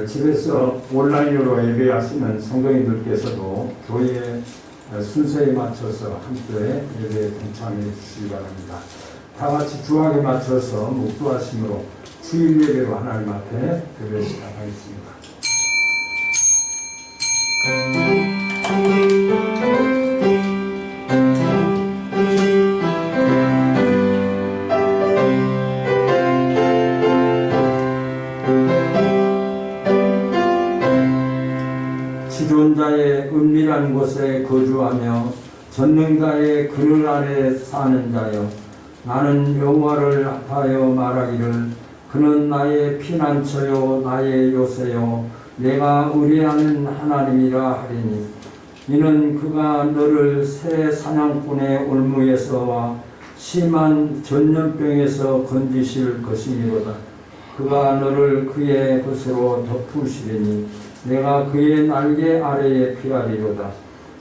집에서 온라인으로 예배하시는 성도님들께서도 교회 순서에 맞춰서 함께 예배에 동참해 주시기 바랍니다. 다 같이 주학에 맞춰서 묵도하심으로 주일 예배로 하나님 앞에 예배 시작하겠습니다. 지존자의 은밀한 곳에 거주하며 전능자의 그늘 아래 사는 자여, 나는 여호와를 합하여 말하기를 그는 나의 피난처요 나의 요새요 내가 의뢰하는 하나님이라 하리니, 이는 그가 너를 새 사냥꾼의 올무에서와 심한 전염병에서 건지실 것이니로다. 그가 너를 그의 것으로 덮으시리니 내가 그의 날개 아래에 피하리로다.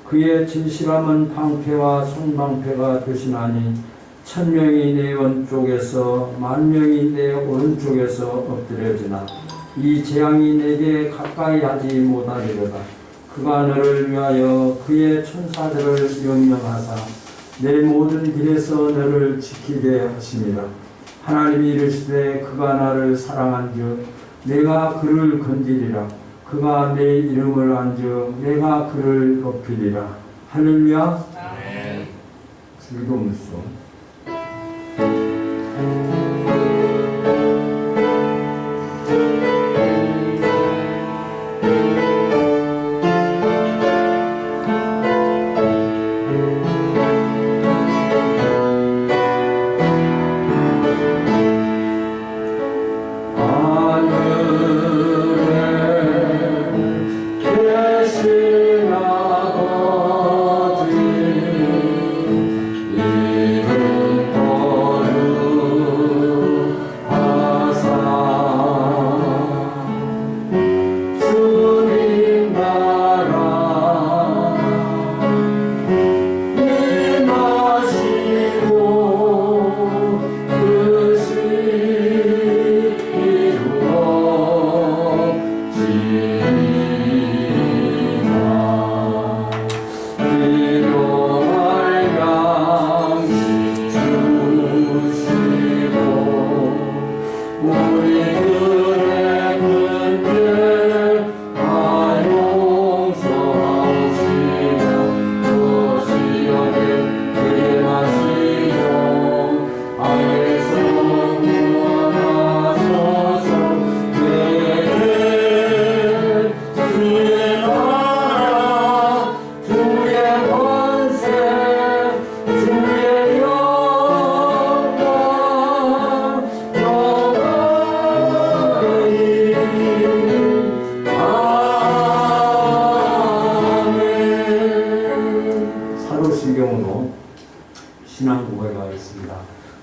그의 진실함은 방패와 손방패가 되시나니 1000명이 내 왼쪽에서 10,000명이 내 오른쪽에서 엎드려지나 이 재앙이 내게 가까이 하지 못하리로다. 그가 너를 위하여 그의 천사들을 명령하사 내 모든 길에서 너를 지키게 하심이라. 하나님이 이르시되 그가 나를 사랑한즉 내가 그를 건지리라. 그가 내 이름을 안즉 내가 그를 높이리라. 할렐루야. 아멘. 즐거움소.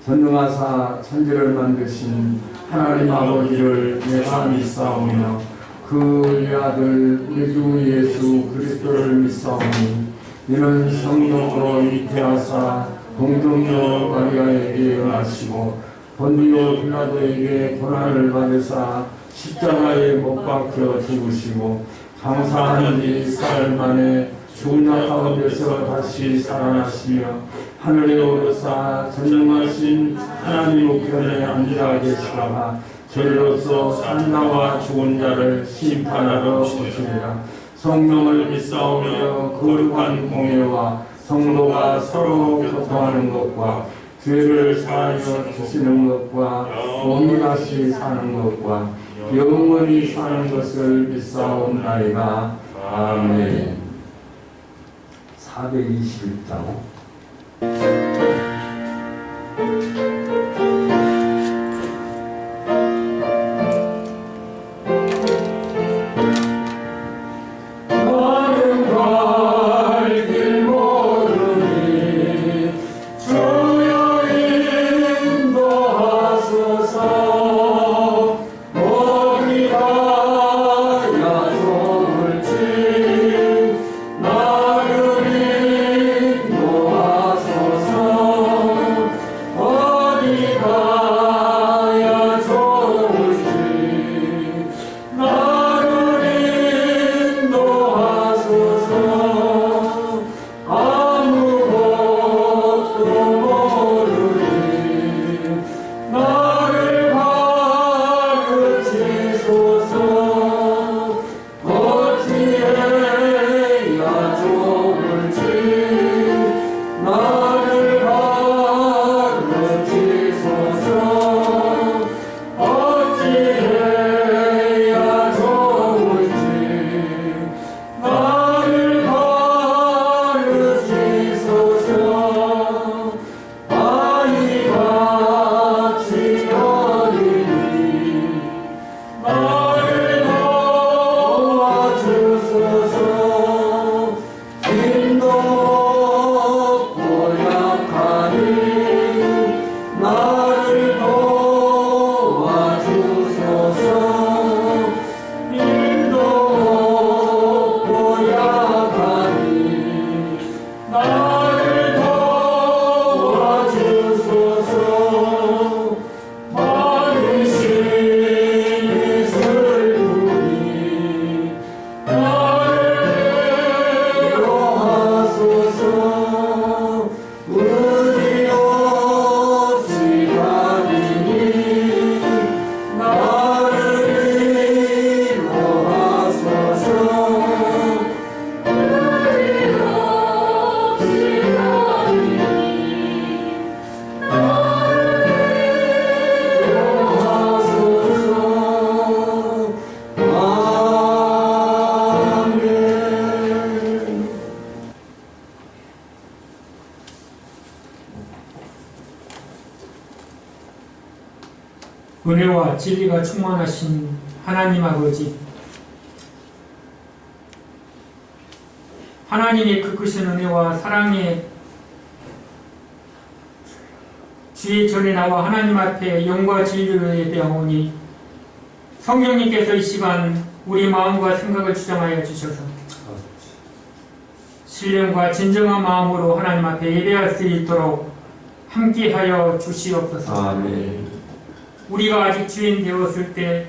전능하사 천지를 만드신 하나님 아버지를 내가 믿사오며 그 아들 우리 주 예수 그리스도를 믿사오니, 이는 성령으로 잉태하사 동정녀 마리아에게 응하시고 본디오 빌라도에게 고난을 받으사 십자가에 못 박혀 죽으시고 장사한 지 사흘 만에 죽은 자 가운데서 다시 살아나시며 하늘에 오르사 전능하신 하나님 우편에 앉아 계시다가 저리로서 산자와 죽은 자를 심판하러 오시리라. 성령을 믿사오며 거룩한 공예와 성도가 서로 교통하는 것과 죄를 사하여 주시는 것과 몸이 다시 사는 것과 영원히 사는 것을 믿사옵나이다. 아멘. 421장. 나를 인도하소서. 은혜와 진리가 충만하신 하나님 아버지, 하나님의 그 크신 은혜와 사랑에 주의 전에 나와 하나님 앞에 영과 진리로 예배하오니 성령님께서 이 시간 우리 마음과 생각을 주장하여 주셔서 신령과 진정한 마음으로 하나님 앞에 예배할 수 있도록 함께하여 주시옵소서. 아멘. 우리가 아직 주인 되었을 때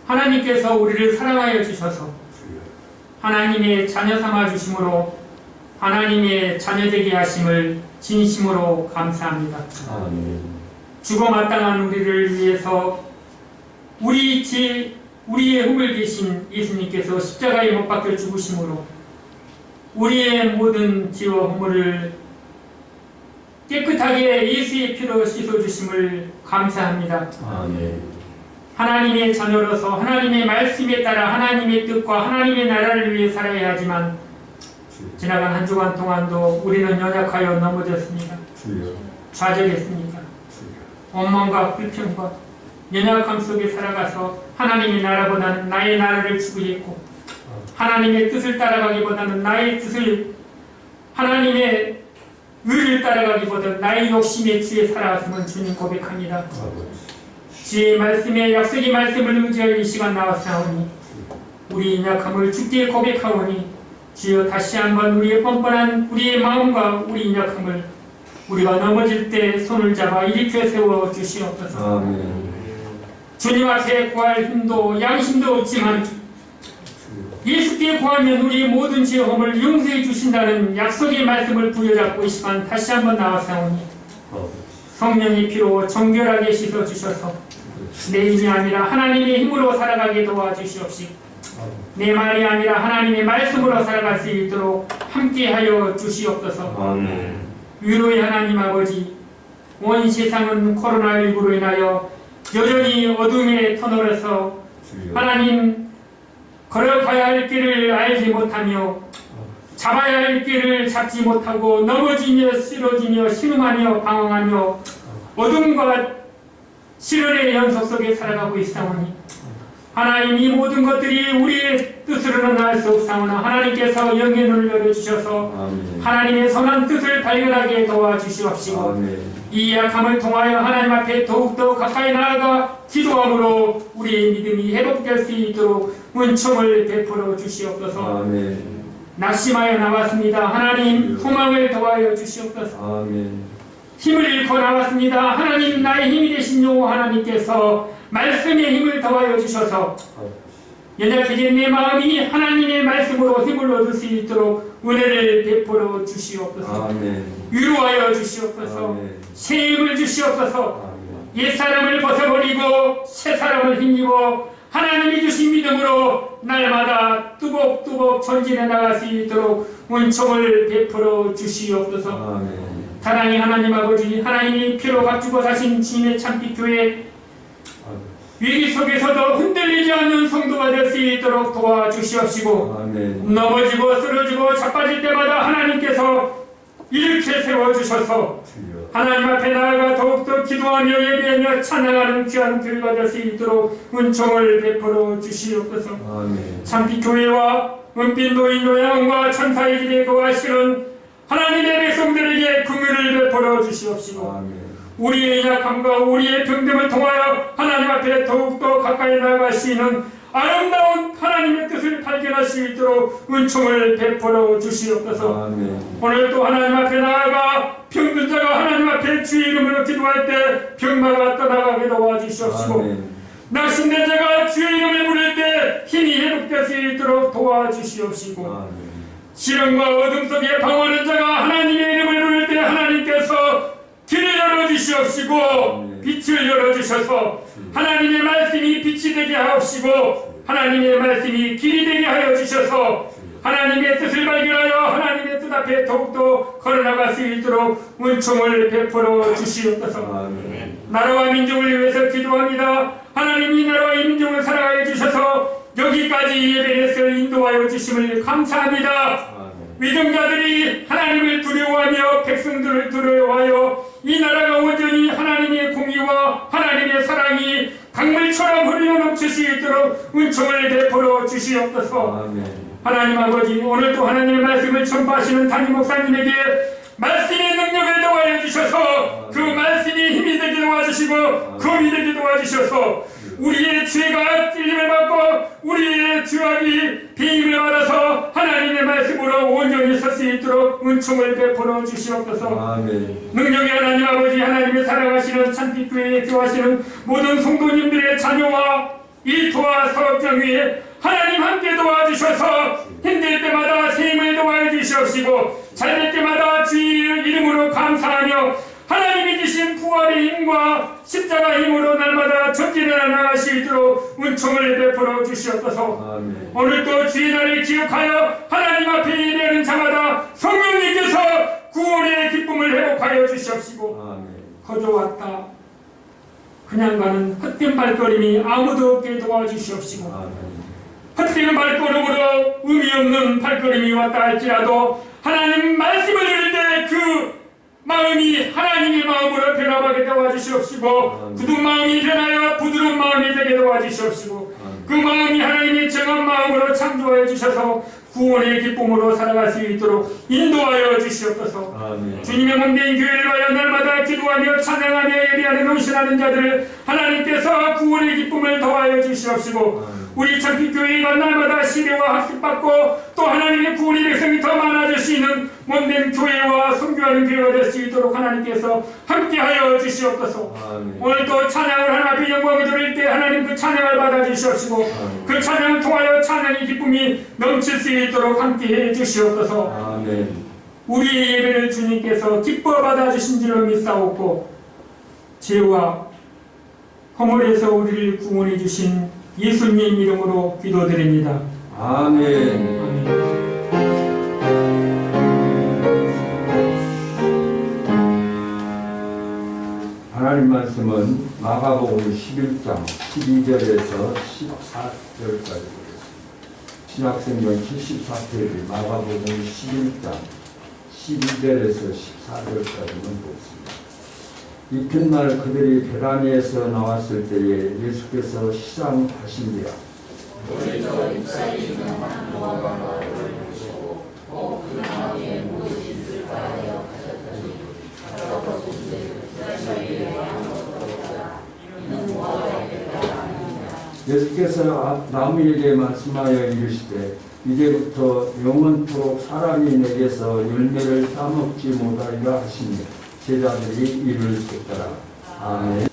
하나님께서 우리를 사랑하여 주셔서 하나님의 자녀 삼아 주심으로 하나님의 자녀되게 하심을 진심으로 감사합니다. 아멘. 죽어 마땅한 우리를 위해서 우리의 hum을 계신 예수님께서 십자가에 못 박혀 죽으심으로 우리의 모든 죄와 허물을 깨끗하게 예수의 피로 씻어주심을 감사합니다. 아멘. 하나님의 자녀로서 하나님의 말씀에 따라 하나님의 뜻과 하나님의 나라를 위해 살아야 하지만 지나간 한 주간 동안도 우리는 연약하여 넘어졌습니다. 좌절했습니다. 원망과 불평과 연약함 속에 살아가서 하나님의 나라보다는 나의 나라를 추구했고 하나님의 뜻을 따라가기보다는 나의 뜻을 하나님의 의를 따라가기보다 나의 욕심에 취해 살아왔음을 주님 고백합니다. 주의 말씀에 약속의 말씀을 의지하여 이 시간 나왔사오니 우리 약함을 주께 고백하오니 주여 다시 한번 우리의 뻔뻔한 우리의 마음과 우리 약함을 우리가 넘어질 때 손을 잡아 일으켜 세워 주시옵소서. 아멘. 주님 앞에 구할 힘도 양심도 없지만 예수께 구하면 우리의 모든 죄 허물을 용서해 주신다는 약속의 말씀을 부여잡고 이 시간 다시 한번 나왔사오니 성령의 피로 정결하게 씻어주셔서 내 힘이 아니라 하나님의 힘으로 살아가게 도와주시옵시고 내 말이 아니라 하나님의 말씀으로 살아갈 수 있도록 함께하여 주시옵소서. 아멘. 위로의 하나님 아버지, 온 세상은 코로나19로 인하여 여전히 어둠의 터널에서 하나님 걸어가야 할 길을 알지 못하며 잡아야 할 길을 잡지 못하고 넘어지며 쓰러지며 신음하며 방황하며 어둠과 시련의 연속 속에 살아가고 있사오니 하나님 이 모든 것들이 우리의 뜻으로는 알 수 없사오나 하나님께서 영의 눈을 열어주셔서 하나님의 선한 뜻을 발견하게 도와주시옵시고 이 약함을 통하여 하나님 앞에 더욱더 가까이 나아가 기도함으로 우리의 믿음이 회복될 수 있도록 은총을 베풀어 주시옵소서. 아멘. 낙심하여 나왔습니다. 하나님 소망을 더하여 주시옵소서. 아멘. 힘을 잃고 나왔습니다. 하나님 나의 힘이 되신 여호와 하나님께서 말씀의 힘을 더하여 주셔서 연약해진 내 마음이 하나님의 말씀으로 힘을 얻을 수 있도록 은혜를 베풀어 주시옵소서. 아멘. 위로하여 주시옵소서. 아멘. 새 힘을 주시옵소서. 아멘. 옛사람을 벗어버리고 새사람을 힘입어 하나님이 주신 믿음으로 날마다 뚜벅뚜벅 전진해 나갈 수 있도록 은총을 베풀어 주시옵소서. 아멘. 사랑의 하나님 아버지, 하나님이 피로 값주고 사신 주님의 참빛 교회 위기 속에서도 흔들리지 않는 성도가 될 수 있도록 도와주시옵시고 아멘. 넘어지고 쓰러지고 자빠질 때마다 하나님께서 이렇게 세워주셔서 주여. 하나님 앞에 나아가 더욱더 기도하며 예배하며 찬양하는 귀한 교회가 될 수 있도록 은총을 베풀어 주시옵소서. 아멘. 참빛 교회와 은빛 노인 요양원과 천사의 길에 거하시는 하나님의 백성들에게 긍휼을 베풀어 주시옵시고 아멘. 우리의 약함과 우리의 병됨을 통하여 하나님 앞에 더욱더 가까이 나아갈 수 있는 아름다운 하나님의 뜻을 발견할 수 있도록 은총을 베풀어 주시옵소서. 아멘. 오늘도 하나님 앞에 나아가 병든 자가 하나님 앞에 주의 이름으로 기도할 때 병마가 떠나가게 도와주시옵시고 아멘. 낙심된 자가 주의 이름을 부를 때 힘이 회복될 수 있도록 도와주시옵시고 아멘. 시련과 어둠 속에 방황하는 자가 하나님의 이름을 부를 때 하나님께서 길을 열어주시옵시고 빛을 열어주셔서 하나님의 말씀이 빛이 되게 하옵시고 하나님의 말씀이 길이 되게 하여 주셔서 하나님의 뜻을 발견하여 하나님의 뜻 앞에 더욱더 걸어나갈 수 있도록 은총을 베풀어 주시옵소서. 아멘. 나라와 민족을 위해서 기도합니다. 하나님이 나라와 이 민족을 사랑하여 주셔서 여기까지 예배에서 인도하여 주심을 감사합니다. 위정자들이 하나님을 두려워하며 백성들을 두려워하여 이 나라가 온전히 하나님의 공의와 하나님의 사랑이 강물처럼 흘러 넘칠 수 있도록 은총을 베풀어 주시옵소서. 아멘. 하나님 아버지, 오늘도 하나님의 말씀을 전파하시는 담임 목사님에게 말씀의 능력을 더하여 주셔서 그 말씀이 힘이 되게 도와주시고 검이 되게 도와주셔서 우리의 죄가 찔림을 받고 우리의 죄악이 배임을 받아서 하나님의 말씀으로 온전히 설 수 있도록 은총을 베풀어 주시옵소서. 아멘. 능력의 하나님 아버지, 하나님의 사랑하시는 참빛교회에 교하시는 모든 성도님들의 자녀와 일터와 사업장 위에 하나님 함께 도와주셔서 힘들 때마다 새 힘을 도와해 주시옵시고 잘될 때마다 주의 이름으로 감사하며 하나님이 주신 부활의 힘과 십자가 힘으로 날마다 전진해 나갈 수 있도록 은총을 베풀어 주시옵소서. 아멘. 오늘도 주의 날을 기억하여 하나님 앞에 예배하는 자마다 성령님께서 구원의 기쁨을 회복하여 주시옵시고 아멘. 거저 왔다 그냥 가는 헛된 발걸음이 아무도 없게 도와주시옵시고 아멘. 헛된 발걸음으로 의미 없는 발걸음이 왔다 할지라도 하나님 말씀을 들을 때 그 마음이 하나님의 마음으로 변화하게 도와주시옵시고 굳은 마음이 변하여 부드러운 마음이 되게 도와주시옵시고 그 마음이 하나님의 정한 마음으로 창조하여 주셔서 구원의 기쁨으로 살아갈 수 있도록 인도하여 주시옵소서. 아멘. 주님의 몸된 교회를 위하여 날마다 기도하며 찬양하며 예배하는 헌신하는 자들을 하나님께서 구원의 기쁨을 더하여 주시옵시고 우리 참빛교회가 날마다 시대와 학습받고 또 하나님의 구원의 백성이 더 많아질 수 있는 몸된 교회와 선교하는 교회가 될 수 있도록 하나님께서 함께하여 주시옵소서. 아멘. 오늘도 찬양을 하나님 앞에 영광을 드릴 때 하나님 그 찬양을 받아 주시옵시고 그 찬양을 통하여 찬양의 기쁨이 넘칠 수 있도록 함께해 주시옵소서. 아멘. 우리의 예배를 주님께서 기뻐 받아주신 줄로 믿사옵고 죄와 허물에서 우리를 구원해 주신 예수님 이름으로 기도드립니다. 아멘. 아멘. 하나님 말씀은 마가복음 11장 12절에서 14절까지 보겠습니다. 신약성경 74페이지 마가복음 11장 12절에서 14절까지는 보겠습니다. 이튿날 그들이 베다니에서 나왔을 때에 예수께서 시장하신지라. 우리도 입사에 있는 한 노아가 너를 보시고 그 나무에 무엇이 있을까 하여 가셨더니 가로거기를 너희에게 아무것도 없다. 이는 노아에게 아니니라. 예수께서 나무에게 말씀하여 이르시되 이제부터 영원토록 사람이 내게서 열매를 따먹지 못하리라 하시니 제자들이 이를 듣더라. 아멘.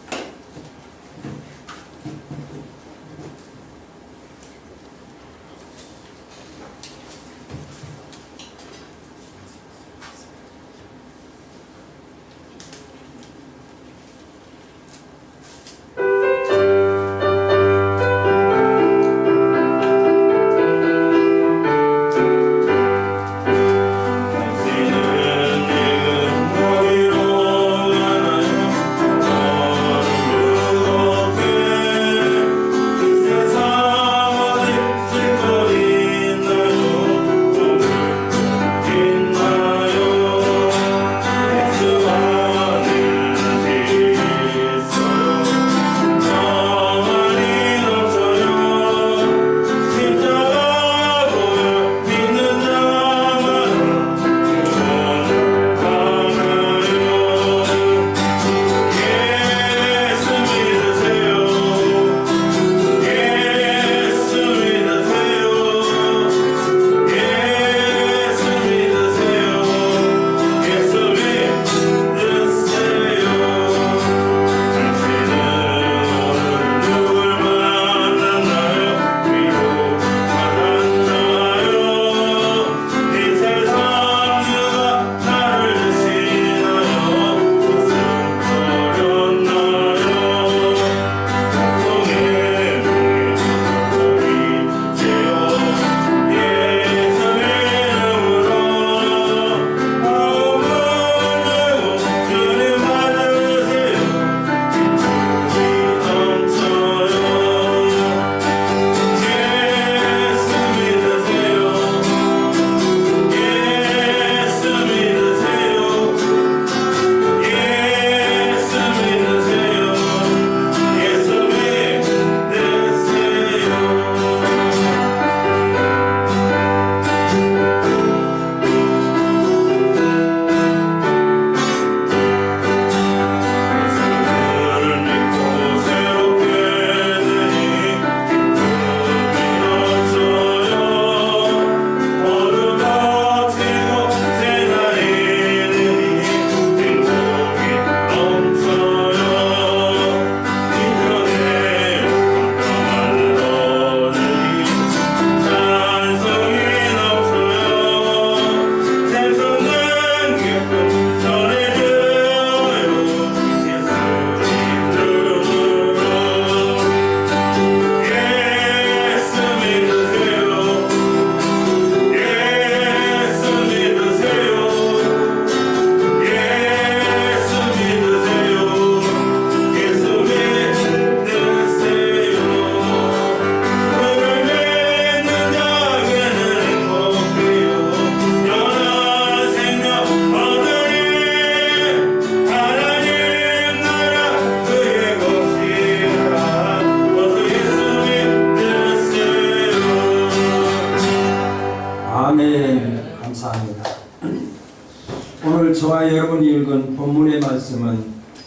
오늘 저와 여러분이 읽은 본문의 말씀은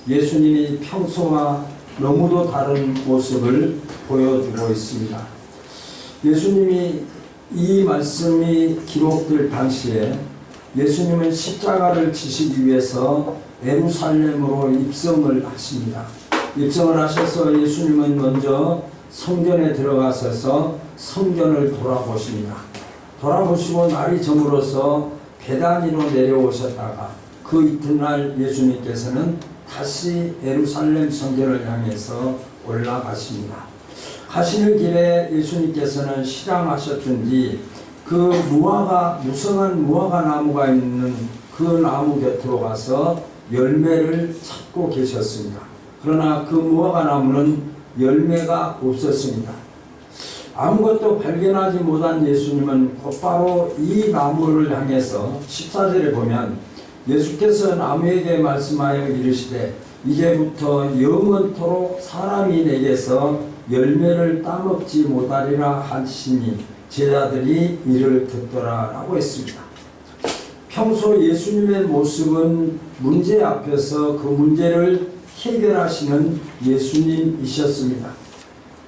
예수님이 평소와 너무도 다른 모습을 보여주고 있습니다. 예수님이 이 말씀이 기록될 당시에 예수님은 십자가를 지시기 위해서 예루살렘으로 입성을 하십니다. 입성을 하셔서 예수님은 먼저 성전에 들어가셔서 성전을 돌아보십니다. 돌아보시고 날이 저물어서 베다니로 내려오셨다가 그 이튿날 예수님께서는 다시 예루살렘 성전을 향해서 올라가십니다. 가시는 길에 예수님께서는 실황하셨든지 그 무성한 무화과 나무가 있는 그 나무 곁으로 가서 열매를 찾고 계셨습니다. 그러나 그 무화과 나무는 열매가 없었습니다. 아무것도 발견하지 못한 예수님은 곧바로 이 나무를 향해서 14절에 보면 예수께서 나무에게 말씀하여 이르시되 이제부터 영원토록 사람이 내게서 열매를 따먹지 못하리라 하시니 제자들이 이를 듣더라 라고 했습니다. 평소 예수님의 모습은 문제 앞에서 그 문제를 해결하시는 예수님이셨습니다.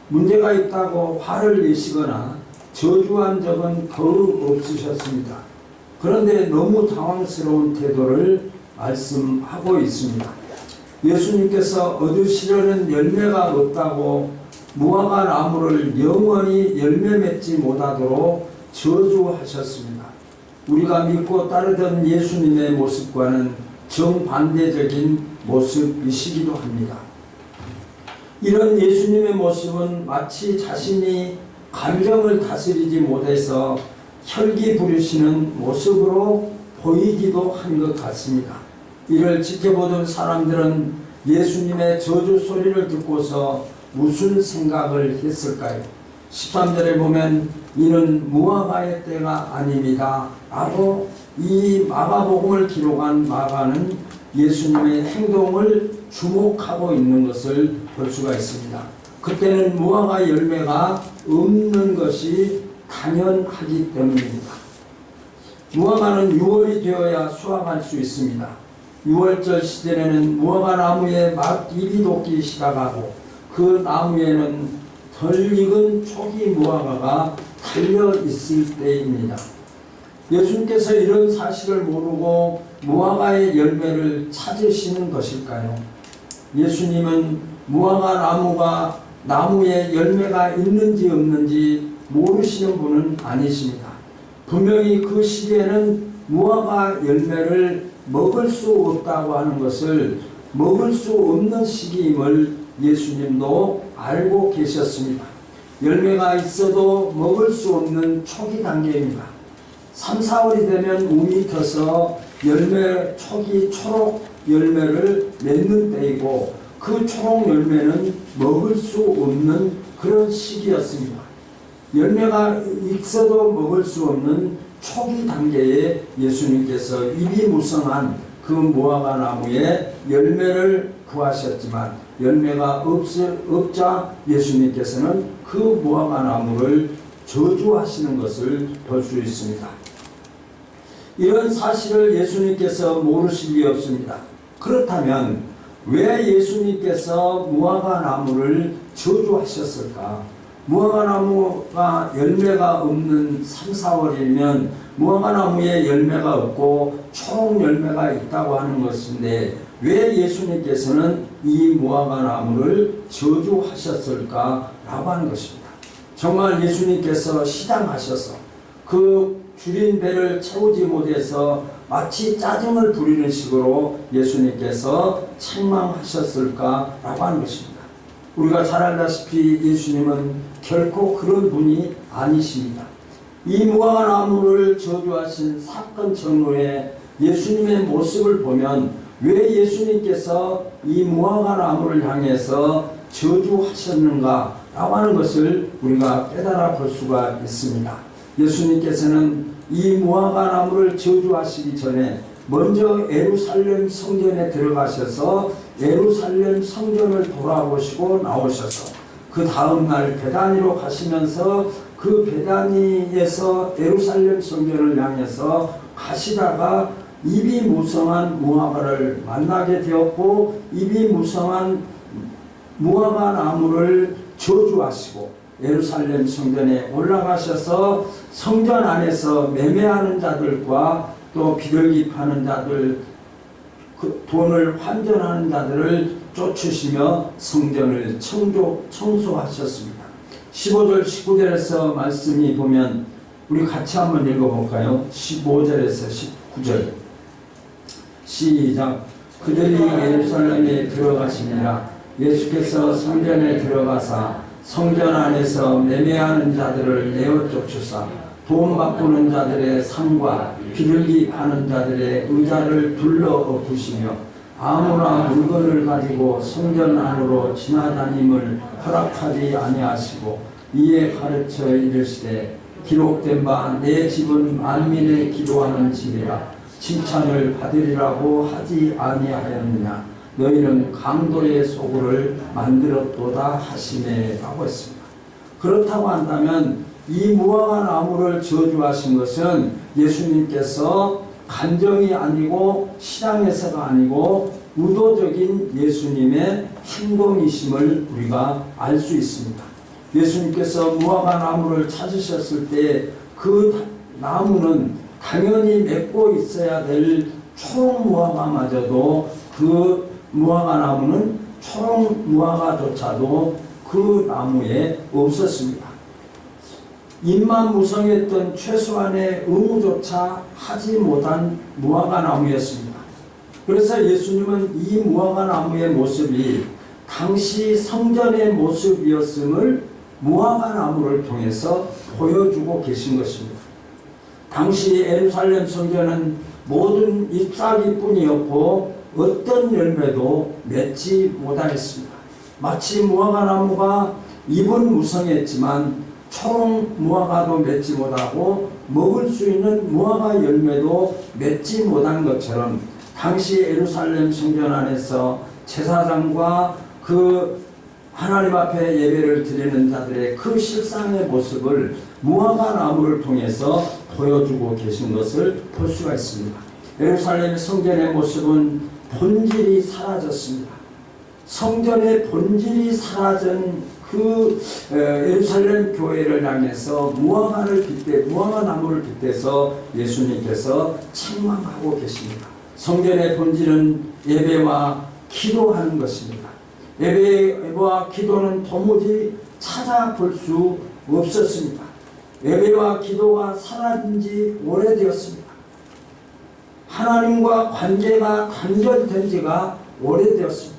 문제가 있다고 화를 내시거나 저주한 적은 거의 없으셨습니다. 그런데 너무 당황스러운 태도를 말씀하고 있습니다. 예수님께서 얻으시려는 열매가 없다고 무화과 나무를 영원히 열매 맺지 못하도록 저주하셨습니다. 우리가 믿고 따르던 예수님의 모습과는 정반대적인 모습이시기도 합니다. 이런 예수님의 모습은 마치 자신이 감정을 다스리지 못해서 혈기 부리시는 모습으로 보이기도 한 것 같습니다. 이를 지켜보던 사람들은 예수님의 저주 소리를 듣고서 무슨 생각을 했을까요? 13절에 보면 이는 무화과의 때가 아닙니다 라고 이 마가복음을 기록한 마가는 예수님의 행동을 주목하고 있는 것을 볼 수가 있습니다. 그때는 무화과 열매가 없는 것이 당연하기 때문입니다. 무화과는 6월이 되어야 수확할 수 있습니다. 6월절 시절에는 무화과 나무에 막 잎이 돋기 시작하고 그 나무에는 덜 익은 초기 무화과가 달려 있을 때입니다. 예수님께서 이런 사실을 모르고 무화과의 열매를 찾으시는 것일까요? 예수님은 무화과 나무에 열매가 있는지 없는지 모르시는 분은 아니십니다. 분명히 그 시기에는 무화과 열매를 먹을 수 없다고 하는 것을 먹을 수 없는 시기임을 예수님도 알고 계셨습니다. 열매가 있어도 먹을 수 없는 초기 단계입니다. 3, 4월이 되면 움이 켜서 초기 초록 열매를 맺는 때이고 그 초록 열매는 먹을 수 없는 그런 시기였습니다. 열매가 있어도 먹을 수 없는 초기 단계에 예수님께서 잎이 무성한 그 무화과 나무에 열매를 구하셨지만 열매가 없자 예수님께서는 그 무화과 나무를 저주하시는 것을 볼 수 있습니다. 이런 사실을 예수님께서 모르실 리 없습니다. 그렇다면 왜 예수님께서 무화과 나무를 저주하셨을까? 무화과 나무가 열매가 없는 3, 4월이면 무화과 나무에 열매가 없고 초록 열매가 있다고 하는 것인데 왜 예수님께서는 이 무화과 나무를 저주하셨을까? 라고 하는 것입니다. 정말 예수님께서 시장하셔서 그 줄인 배를 채우지 못해서 마치 짜증을 부리는 식으로 예수님께서 책망하셨을까? 라고 하는 것입니다. 우리가 잘 알다시피 예수님은 결코 그런 분이 아니십니다. 이 무화과 나무를 저주하신 사건 전후에 예수님의 모습을 보면 왜 예수님께서 이 무화과 나무를 향해서 저주하셨는가 라고 하는 것을 우리가 깨달아 볼 수가 있습니다. 예수님께서는 이 무화과 나무를 저주하시기 전에 먼저 예루살렘 성전에 들어가셔서 예루살렘 성전을 돌아보시고 나오셔서 그 다음날 베다니로 가시면서 그 베다니에서 예루살렘 성전을 향해서 가시다가 입이 무성한 무화과를 만나게 되었고 입이 무성한 무화과 나무를 저주하시고 예루살렘 성전에 올라가셔서 성전 안에서 매매하는 자들과 또 비둘기 파는 자들, 그 돈을 환전하는 자들을 쫓으시며 성전을 청소하셨습니다. 15절 19절에서 말씀이 보면 우리 같이 한번 읽어볼까요? 15절에서 19절 시작. 그들이 예루살렘에 들어가시니라. 예수께서 성전에 들어가사 성전 안에서 매매하는 자들을 내어 쫓으사 돈 바꾸는 자들의 상과 비둘기 파는 자들의 의자를 둘러 엎으시며 아무나 물건을 가지고 성전 안으로 지나다님을 허락하지 아니하시고 이에 가르쳐 이르시되 기록된 바 내 집은 만민의 기도하는 집이라 칭찬을 받으리라고 하지 아니하였느냐. 너희는 강도의 소굴을 만들었도다 하시네 라고 했습니다. 그렇다고 한다면 이 무화과 나무를 저주하신 것은 예수님께서 간정이 아니고 실황에서가 아니고 의도적인 예수님의 행동이심을 우리가 알 수 있습니다. 예수님께서 무화과 나무를 찾으셨을 때 그 나무는 당연히 맺고 있어야 될 초록 무화과마저도 그 무화과 나무는 초록 무화과조차도 그 나무에 없었습니다. 입만 무성했던 최소한의 의무조차 하지 못한 무화과 나무였습니다. 그래서 예수님은 이 무화과 나무의 모습이 당시 성전의 모습이었음을 무화과 나무를 통해서 보여주고 계신 것입니다. 당시 예루살렘 성전은 모든 잎사귀뿐이었고 어떤 열매도 맺지 못하였습니다. 마치 무화과 나무가 잎은 무성했지만 초록 무화과도 맺지 못하고 먹을 수 있는 무화과 열매도 맺지 못한 것처럼 당시 예루살렘 성전 안에서 제사장과 그 하나님 앞에 예배를 드리는 자들의 그 실상의 모습을 무화과 나무를 통해서 보여주고 계신 것을 볼 수가 있습니다. 예루살렘 성전의 모습은 본질이 사라졌습니다. 성전의 본질이 사라진 그 예루살렘 교회를 향해서 무화과 나무를 빗대서 예수님께서 책망하고 계십니다. 성전의 본질은 예배와 기도하는 것입니다. 예배와 기도는 도무지 찾아볼 수 없었습니다. 예배와 기도가 사라진 지 오래되었습니다. 하나님과 관계가 단절된 지가 오래되었습니다.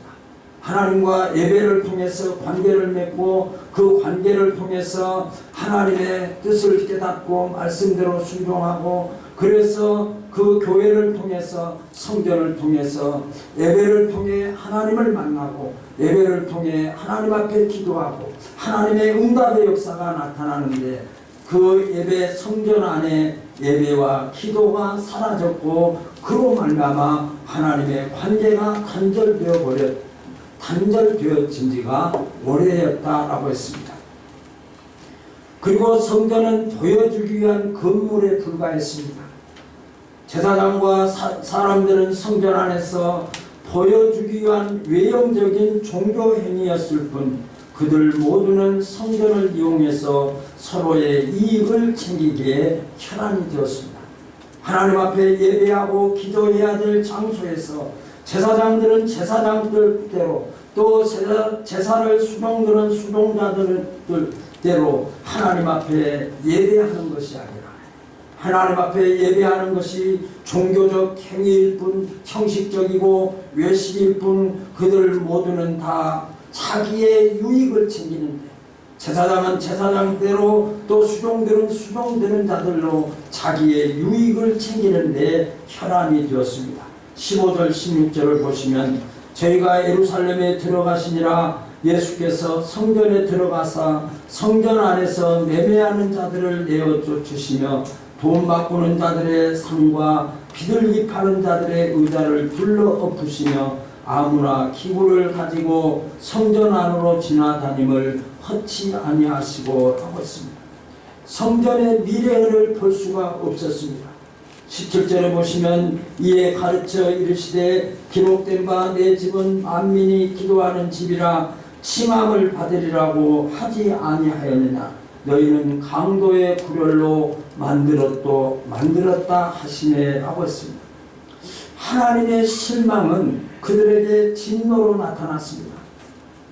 하나님과 예배를 통해서 관계를 맺고 그 관계를 통해서 하나님의 뜻을 깨닫고 말씀대로 순종하고 그래서 그 교회를 통해서 성전을 통해서 예배를 통해 하나님을 만나고 예배를 통해 하나님 앞에 기도하고 하나님의 응답의 역사가 나타나는데 그 예배 성전 안에 예배와 기도가 사라졌고 그로 말미암아 하나님의 관계가 단절되어진 지가 오래되었다라고 했습니다. 그리고 성전은 보여주기 위한 건물에 불과했습니다. 제사장과 사람들은 성전 안에서 보여주기 위한 외형적인 종교 행위였을 뿐 그들 모두는 성전을 이용해서 서로의 이익을 챙기기에 혈안이 되었습니다. 하나님 앞에 예배하고 기도해야 될 장소에서 제사장들은 제사장들대로 또 제사를 수종들은 수종자들대로 하나님 앞에 예배하는 것이 아니라 하나님 앞에 예배하는 것이 종교적 행위일 뿐 형식적이고 외식일 뿐 그들 모두는 다 자기의 유익을 챙기는데 제사장은 제사장대로 또 수종들은 수종되는 자들로 자기의 유익을 챙기는데 혈안이 되었습니다. 15절 16절을 보시면 저희가 예루살렘에 들어가시니라 예수께서 성전에 들어가사 성전 안에서 매매하는 자들을 내어 쫓으시며 돈 바꾸는 자들의 상과 비둘기 파는 자들의 의자를 둘러 엎으시며 아무나 기구를 가지고 성전 안으로 지나다님을 허치 아니하시고 하고 있습니다. 성전의 미래를 볼 수가 없었습니다. 17절에 보시면 이에 가르쳐 이르시되 기록된 바 내 집은 만민이 기도하는 집이라 칭함을 받으리라고 하지 아니하였느냐. 너희는 강도의 구렬로 만들었다 하시네 라고 했습니다. 하나님의 실망은 그들에게 진노로 나타났습니다.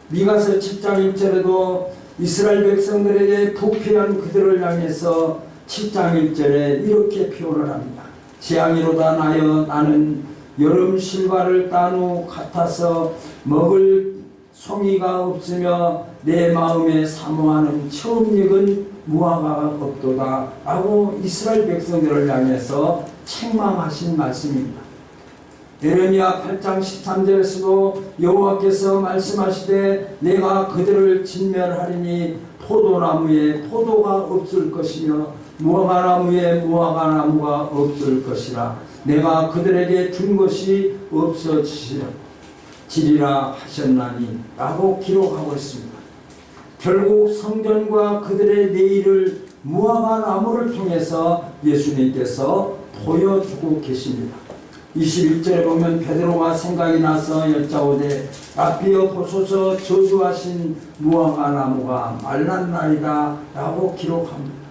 미가서 7장 1절에도 이스라엘 백성들에게 부패한 그들을 향해서 7장 1절에 이렇게 표현을 합니다. 재앙이로다 나여 나는 여름 실과를 딴 후 같아서 먹을 송이가 없으며 내 마음에 사모하는 처음 익은 무화과가 없도다 라고 이스라엘 백성들을 향해서 책망하신 말씀입니다. 예레미야 8장 13절에서도 여호와께서 말씀하시되 내가 그들을 진멸하리니 포도나무에 포도가 없을 것이며 무화과나무에 무화과나무가 없을 것이라. 내가 그들에게 준 것이 없어지리라 하셨나니 라고 기록하고 있습니다. 결국 성전과 그들의 내일을 무화과나무를 통해서 예수님께서 보여주고 계십니다. 21절에 보면 베드로가 생각이 나서 여짜오되 라비어 보소서 저주하신 무화과나무가 말랐나이다 라고 기록합니다.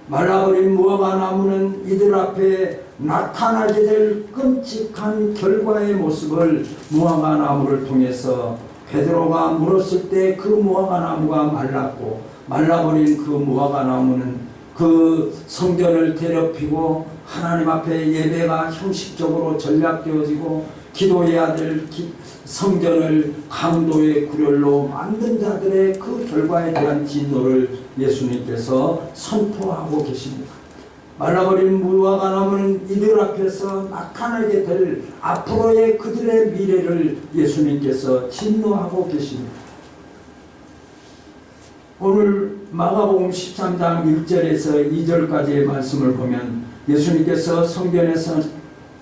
말라버린 무화과나무는 이들 앞에 나타나게 될 끔찍한 결과의 모습을 무화과나무를 통해서 베드로가 물었을 때 그 무화과나무가 말랐고 말라버린 그 무화과나무는 그 성전을 더럽히고 하나님 앞에 예배가 형식적으로 전략되어지고 기도해야 될 성전을 강도의 구렬로 만든 자들의 그 결과에 대한 진노를 예수님께서 선포하고 계십니다. 말라버린 무화과나무는 이들 앞에서 나타나게 될 앞으로의 그들의 미래를 예수님께서 진노하고 계십니다. 오늘 마가복음 13장 1절에서 2절까지의 말씀을 보면 예수님께서 성전에서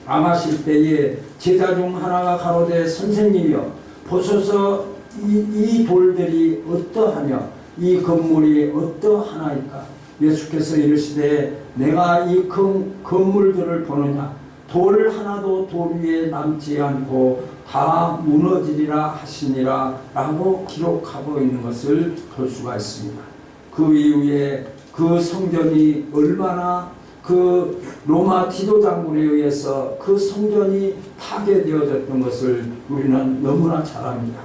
나가실 때에 제자 중 하나가 가로되 선생님이여 보소서 이 돌들이 어떠하며 이 건물이 어떠하나이까. 예수께서 이르시되 내가 이 건물들을 보느냐. 돌 하나도 돌 위에 남지 않고 다 무너지리라 하시니라 라고 기록하고 있는 것을 볼 수가 있습니다. 그 이후에 그 성전이 얼마나 그 로마 디도 장군에 의해서 그 성전이 파괴되어졌던 것을 우리는 너무나 잘 압니다.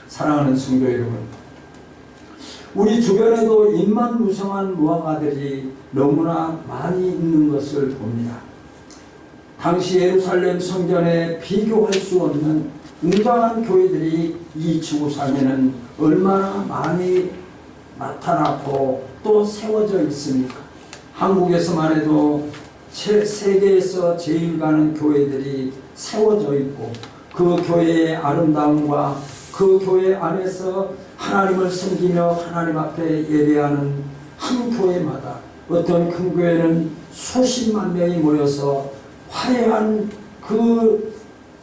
사랑하는 성도 여러분, 우리 주변에도 인만무성한 무화과들이 너무나 많이 있는 것을 봅니다. 당시 예루살렘 성전에 비교할 수 없는 웅장한 교회들이 이 지구상에는 얼마나 많이 나타나고 또 세워져 있습니까? 한국에서만 해도 세계에서 제일 가는 교회들이 세워져 있고 그 교회의 아름다움과 그 교회 안에서 하나님을 섬기며 하나님 앞에 예배하는 한 교회마다 어떤 큰 교회는 수십만 명이 모여서 화려한 그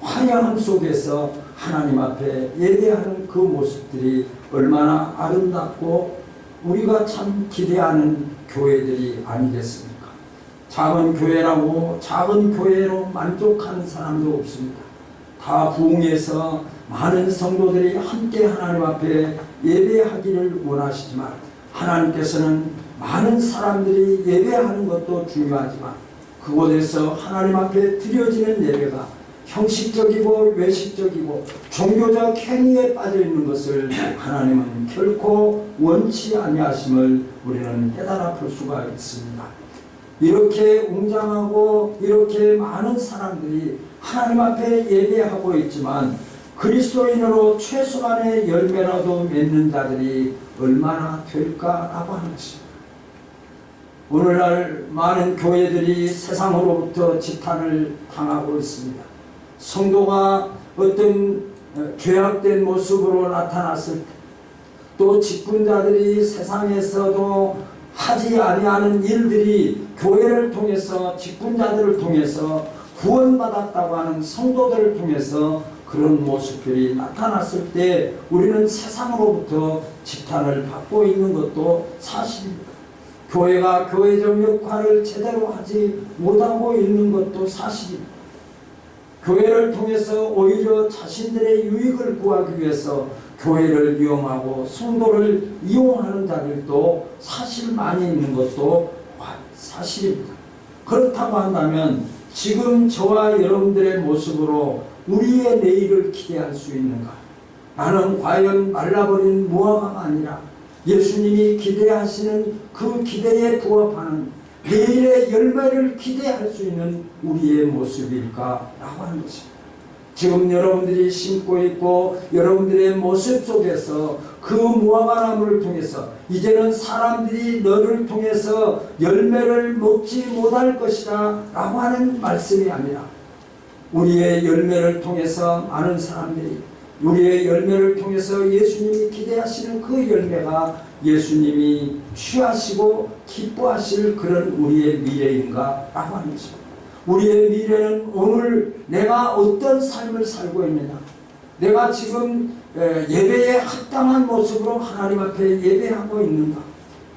화려함 속에서 하나님 앞에 예배하는 그 모습들이 얼마나 아름답고 우리가 참 기대하는 교회들이 아니겠습니까? 작은 교회라고 작은 교회로 만족하는 사람도 없습니다. 다 부흥해서 많은 성도들이 함께 하나님 앞에 예배하기를 원하시지만 하나님께서는 많은 사람들이 예배하는 것도 중요하지만 그곳에서 하나님 앞에 드려지는 예배가 형식적이고 외식적이고 종교적 행위에 빠져 있는 것을 하나님은 결코 원치 아니하심을 우리는 깨달아 볼 수가 있습니다. 이렇게 웅장하고 이렇게 많은 사람들이 하나님 앞에 예배하고 있지만 그리스도인으로 최소한의 열매라도 맺는 자들이 얼마나 될까라고 하는 것입니다. 오늘날 많은 교회들이 세상으로부터 지탄을 당하고 있습니다. 성도가 어떤 죄악된 모습으로 나타났을 때 또 직분자들이 세상에서도 하지 아니하는 일들이 교회를 통해서 직분자들을 통해서 구원받았다고 하는 성도들을 통해서 그런 모습들이 나타났을 때 우리는 세상으로부터 지탄을 받고 있는 것도 사실입니다. 교회가 교회적 역할을 제대로 하지 못하고 있는 것도 사실입니다. 교회를 통해서 오히려 자신들의 유익을 구하기 위해서 교회를 이용하고 성도를 이용하는 자들도 사실 많이 있는 것도 사실입니다. 그렇다고 한다면 지금 저와 여러분들의 모습으로 우리의 내일을 기대할 수 있는가? 나는 과연 말라버린 무화과가 아니라 예수님이 기대하시는 그 기대에 부합하는 내일의 열매를 기대할 수 있는 우리의 모습일까? 라고 하는 것입니다. 지금 여러분들이 심고 있고 여러분들의 모습 속에서 그 무화과나무를 통해서 이제는 사람들이 너를 통해서 열매를 먹지 못할 것이다 라고 하는 말씀이 아니라 우리의 열매를 통해서 많은 사람들이 우리의 열매를 통해서 예수님이 기대하시는 그 열매가 예수님이 취하시고 기뻐하실 그런 우리의 미래인가 라고 하는 것입니다. 우리의 미래는 오늘 내가 어떤 삶을 살고 있느냐, 내가 지금 예배에 합당한 모습으로 하나님 앞에 예배하고 있는가,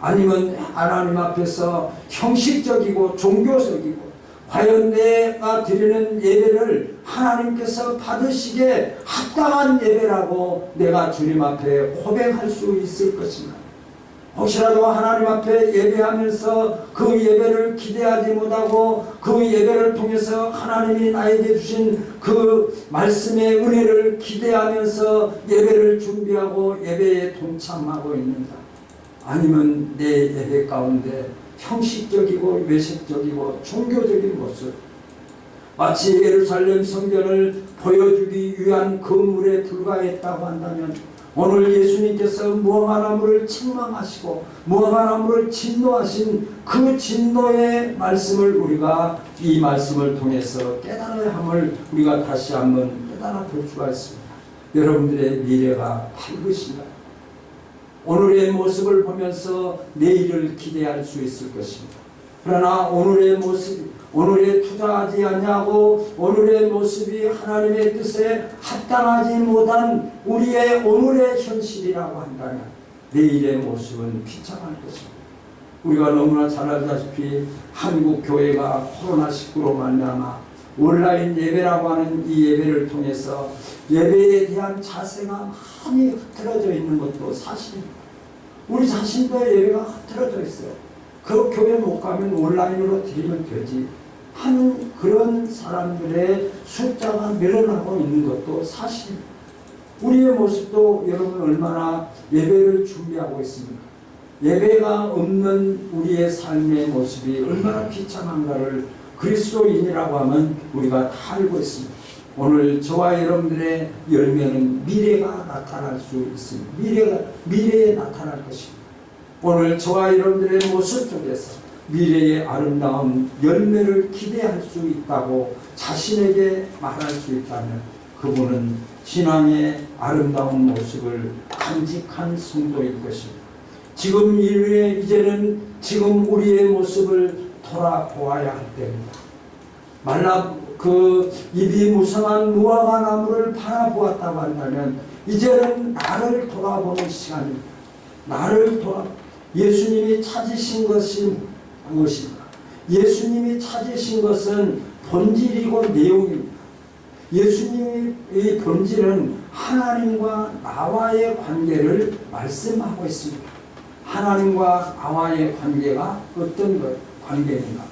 아니면 하나님 앞에서 형식적이고 종교적이고 과연 내가 드리는 예배를 하나님께서 받으시기에 합당한 예배라고 내가 주님 앞에 고백할 수 있을 것인가? 혹시라도 하나님 앞에 예배하면서 그 예배를 기대하지 못하고 그 예배를 통해서 하나님이 나에게 주신 그 말씀의 은혜를 기대하면서 예배를 준비하고 예배에 동참하고 있는가? 아니면 내 예배 가운데 형식적이고 외식적이고 종교적인 모습, 마치 예루살렘 성전을 보여주기 위한 건물에 불과했다고 한다면 오늘 예수님께서 무화과나무를 책망하시고 무화과나무를 진노하신 그 진노의 말씀을 우리가 이 말씀을 통해서 깨달아야 함을 우리가 다시 한번 깨달아 볼 수가 있습니다. 여러분들의 미래가 밝으신가요? 오늘의 모습을 보면서 내일을 기대할 수 있을 것입니다. 그러나 오늘의 모습, 오늘에 투자하지 않냐고 오늘의 모습이 하나님의 뜻에 합당하지 못한 우리의 오늘의 현실이라고 한다면 내일의 모습은 비참할 것입니다. 우리가 너무나 잘 알다시피 한국 교회가 코로나19로 말미암아 온라인 예배라고 하는 이 예배를 통해서 예배에 대한 자세가 많이 흐트러져 있는 것도 사실입니다. 우리 자신도 예배가 흐트러져 있어요. 그 교회 못 가면 온라인으로 드리면 되지 하는 그런 사람들의 숫자가 늘어나고 있는 것도 사실입니다. 우리의 모습도 여러분 얼마나 예배를 준비하고 있습니까? 예배가 없는 우리의 삶의 모습이 얼마나 비참한가를 그리스도인이라고 하면 우리가 다 알고 있습니다. 오늘 저와 여러분들의 열매는 미래가 나타날 수 있습니다. 미래에 나타날 것입니다. 오늘 저와 여러분들의 모습 속에서 미래의 아름다운 열매를 기대할 수 있다고 자신에게 말할 수 있다면 그분은 신앙의 아름다운 모습을 간직한 성도일 것입니다. 지금 이후에 이제는 지금 우리의 모습을 돌아보아야 할 때입니다. 입이 무성한 무화과 나무를 바라보았다고 한다면 이제는 나를 돌아보는 시간입니다. 예수님이 찾으신 것이 무엇인가? 예수님이 찾으신 것은 본질이고 내용입니다. 예수님의 본질은 하나님과 나와의 관계를 말씀하고 있습니다. 하나님과 나와의 관계가 어떤 관계인가?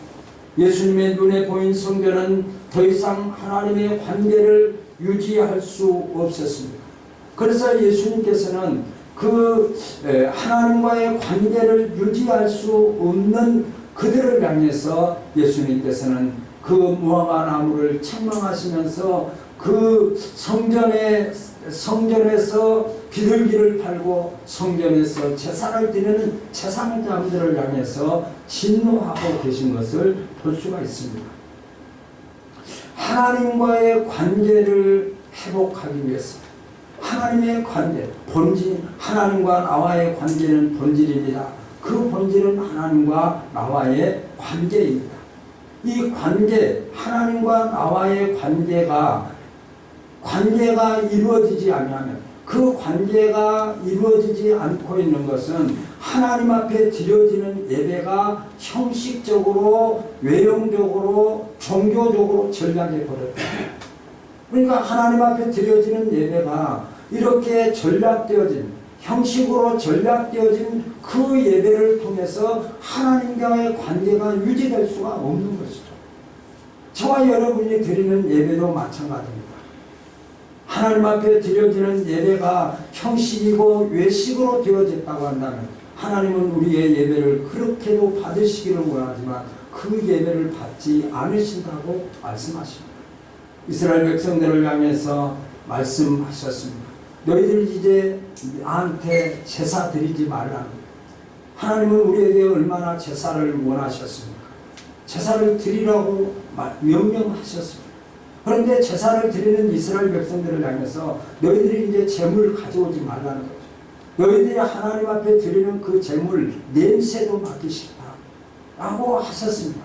예수님의 눈에 보인 성전은 더 이상 하나님의 관계를 유지할 수 없었습니다. 그래서 예수님께서는 하나님과의 관계를 유지할 수 없는 그들을 향해서 예수님께서는 그 무화과 나무를 책망하시면서 그 성전에서 비둘기를 팔고 성전에서 제사를 드리는 제사장들을 향해서 진노하고 계신 것을 볼 수가 있습니다. 하나님과의 관계를 회복하기 위해서 하나님의 관계, 본질, 하나님과 나와의 관계는 본질입니다. 그 본질은 하나님과 나와의 관계입니다. 이 관계, 하나님과 나와의 관계가 이루어지지 않으면 그 관계가 이루어지지 않고 있는 것은 하나님 앞에 드려지는 예배가 형식적으로, 외형적으로, 종교적으로 전락해 버렸다. 그러니까 하나님 앞에 드려지는 예배가 이렇게 전락되어진, 형식으로 전락되어진 그 예배를 통해서 하나님과의 관계가 유지될 수가 없는 것이죠. 저와 여러분이 드리는 예배도 마찬가지입니다. 하나님 앞에 드려지는 예배가 형식이고 외식으로 되어졌다고 한다면 하나님은 우리의 예배를 그렇게도 받으시기를 원하지만 그 예배를 받지 않으신다고 말씀하십니다. 이스라엘 백성들을 향해서 말씀하셨습니다. 너희들 이제 나한테 제사 드리지 말라. 하나님은 우리에게 얼마나 제사를 원하셨습니까? 제사를 드리라고 명령하셨습니다. 그런데 제사를 드리는 이스라엘 백성들을 향해서 너희들이 이제 제물을 가져오지 말라는 거죠. 너희들이 하나님 앞에 드리는 그 제물 냄새도 맡기 싫다 라고 하셨습니다.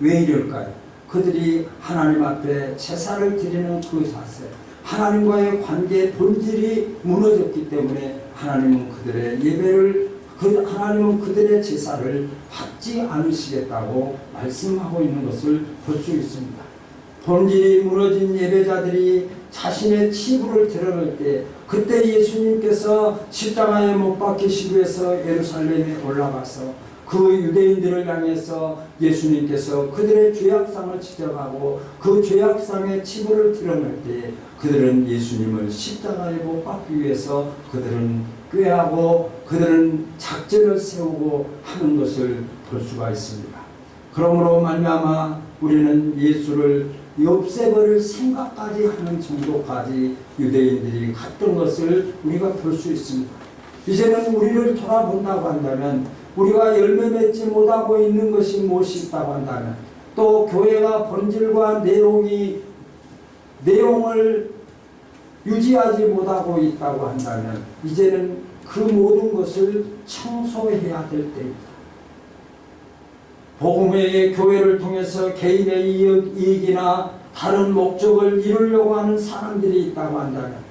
왜 이럴까요? 그들이 하나님 앞에 제사를 드리는 그 자세, 하나님과의 관계의 본질이 무너졌기 때문에 하나님은 그들의 예배를, 하나님은 그들의 제사를 받지 않으시겠다고 말씀하고 있는 것을 볼 수 있습니다. 본질이 무너진 예배자들이 자신의 치부를 드러낼 때, 그때 예수님께서 십자가에 못 박히시기 위해서 예루살렘에 올라가서 그 유대인들을 향해서 예수님께서 그들의 죄악상을 지적하고 그 죄악상의 치부를 드러낼 때 그들은 예수님을 십자가에 못 박기 위해서 그들은 꾀하고 그들은 작전을 세우고 하는 것을 볼 수가 있습니다. 그러므로 말미암아 우리는 예수를 없애버릴 생각까지 하는 정도까지 유대인들이 갔던 것을 우리가 볼 수 있습니다. 이제는 우리를 돌아본다고 한다면, 우리가 열매 맺지 못하고 있는 것이 무엇이 있다고 한다면, 또 교회가 본질과 내용을 유지하지 못하고 있다고 한다면 이제는 그 모든 것을 청소해야 될 때입니다. 복음의 교회를 통해서 개인의 이익이나 다른 목적을 이루려고 하는 사람들이 있다고 한다면,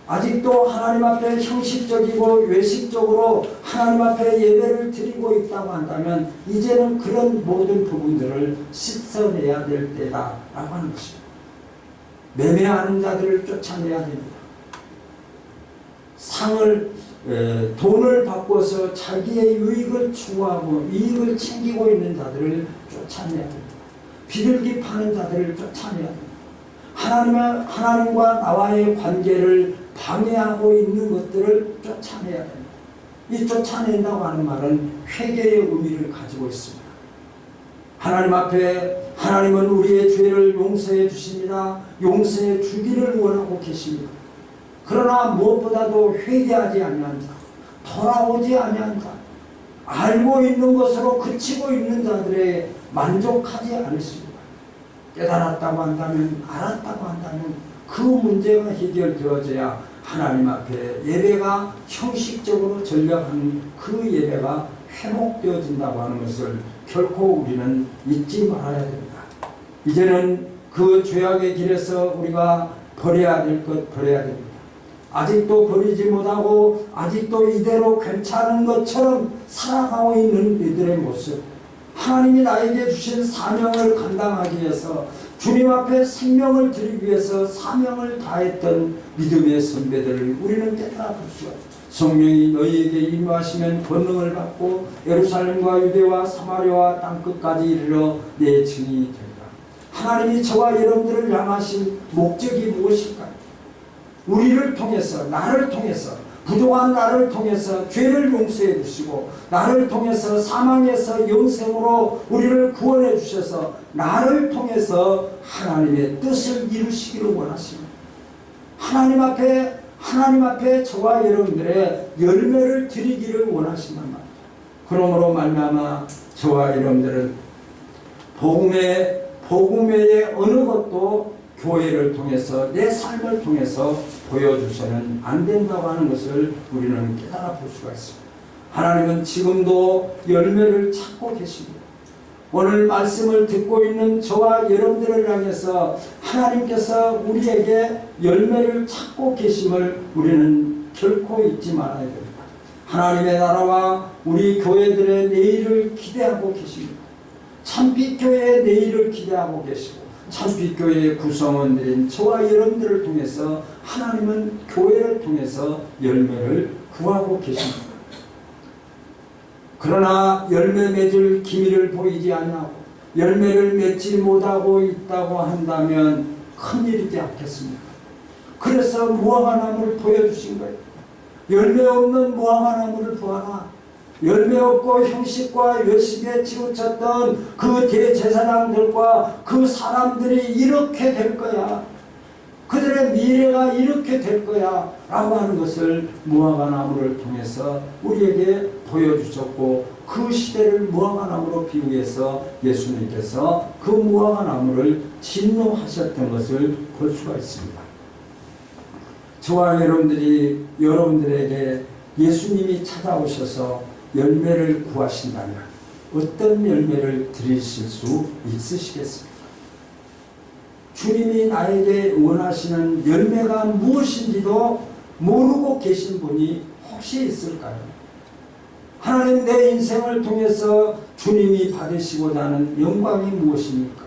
아직도 하나님 앞에 형식적이고 외식적으로 하나님 앞에 예배를 드리고 있다고 한다면 이제는 그런 모든 부분들을 씻어내야 될 때다라고 하는 것입니다. 매매하는 자들을 쫓아내야 됩니다. 돈을 바꿔서 자기의 유익을 추구하고 이익을 챙기고 있는 자들을 쫓아내야 됩니다. 비둘기 파는 자들을 쫓아내야 됩니다. 하나님과 나와의 관계를 방해하고 있는 것들을 쫓아내야 됩니다. 이 쫓아낸다고 하는 말은 회개의 의미를 가지고 있습니다. 하나님 앞에 하나님은 우리의 죄를 용서해 주십니다. 용서해 주기를 원하고 계십니다. 그러나 무엇보다도 회개하지 아니한 자, 돌아오지 아니한 자, 알고 있는 것으로 그치고 있는 자들에 만족하지 않으십니다. 깨달았다고 한다면, 알았다고 한다면 그 문제가 해결되어져야 하나님 앞에 예배가 형식적으로 전락하는 그 예배가 회복되어진다고 하는 것을 결코 우리는 잊지 말아야 됩니다. 이제는 그 죄악의 길에서 우리가 버려야 될 것 버려야 됩니다. 아직도 버리지 못하고 아직도 이대로 괜찮은 것처럼 살아가고 있는 이들의 모습, 하나님이 나에게 주신 사명을 감당하기 위해서 주님 앞에 생명을 드리기 위해서 사명을 다했던 믿음의 선배들을 우리는 깨달아 볼 수가 있습니다. 성령이 너희에게 임하시면 권능을 받고 예루살렘과 유대와 사마리아와 땅끝까지 이르러 내 증인이 되리라. 하나님이 저와 여러분들을 향하신 목적이 무엇일까요? 우리를 통해서, 나를 통해서, 부족한 나를 통해서 죄를 용서해 주시고 나를 통해서 사망에서 영생으로 우리를 구원해 주셔서 나를 통해서 하나님의 뜻을 이루시기를 원하십니다. 하나님 앞에 저와 여러분들의 열매를 드리기를 원하신단 말이죠. 그러므로 말미암아 저와 여러분들은 복음의 어느 것도 교회를 통해서, 내 삶을 통해서 보여주셔는 안 된다고 하는 것을 우리는 깨달아 볼 수가 있습니다. 하나님은 지금도 열매를 찾고 계십니다. 오늘 말씀을 듣고 있는 저와 여러분들을 향해서 하나님께서 우리에게 열매를 찾고 계심을 우리는 결코 잊지 말아야 됩니다. 하나님의 나라와 우리 교회들의 내일을 기대하고 계십니다. 참빛교회의 내일을 기대하고 계시고 참빛교회의 구성원들인 저와 여러분들을 통해서 하나님은 교회를 통해서 열매를 구하고 계십니다. 그러나 열매 맺을 기미를 보이지 않냐고 열매를 맺지 못하고 있다고 한다면 큰일이지 않겠습니까? 그래서 무화과나무를 보여주신 거예요. 열매 없는 무화과나무를 보아라. 열매 없고 형식과 열심에 치우쳤던 그 대제사장들과 그 사람들이 이렇게 될 거야. 그들의 미래가 이렇게 될 거야 라고 하는 것을 무화과나무를 통해서 우리에게 보여주셨고 그 시대를 무화과나무로 비유해서 예수님께서 그 무화과나무를 진노하셨던 것을 볼 수가 있습니다. 저와 여러분들이 여러분들에게 예수님이 찾아오셔서 열매를 구하신다면 어떤 열매를 드리실 수 있으시겠습니까? 주님이 나에게 원하시는 열매가 무엇인지도 모르고 계신 분이 혹시 있을까요? 하나님 내 인생을 통해서 주님이 받으시고자 하는 영광이 무엇입니까?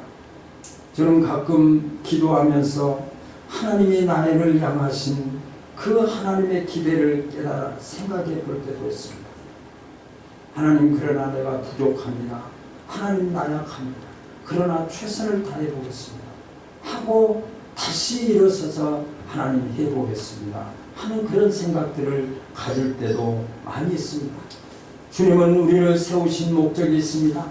저는 가끔 기도하면서 하나님이 나를 향하신 그 하나님의 기대를 깨달아 생각해 볼 때도 있습니다. 하나님 그러나 내가 부족합니다. 하나님 나약합니다. 그러나 최선을 다해 보겠습니다. 하고 다시 일어서서 하나님 해보겠습니다 하는 그런 생각들을 가질 때도 많이 있습니다. 주님은 우리를 세우신 목적이 있습니다.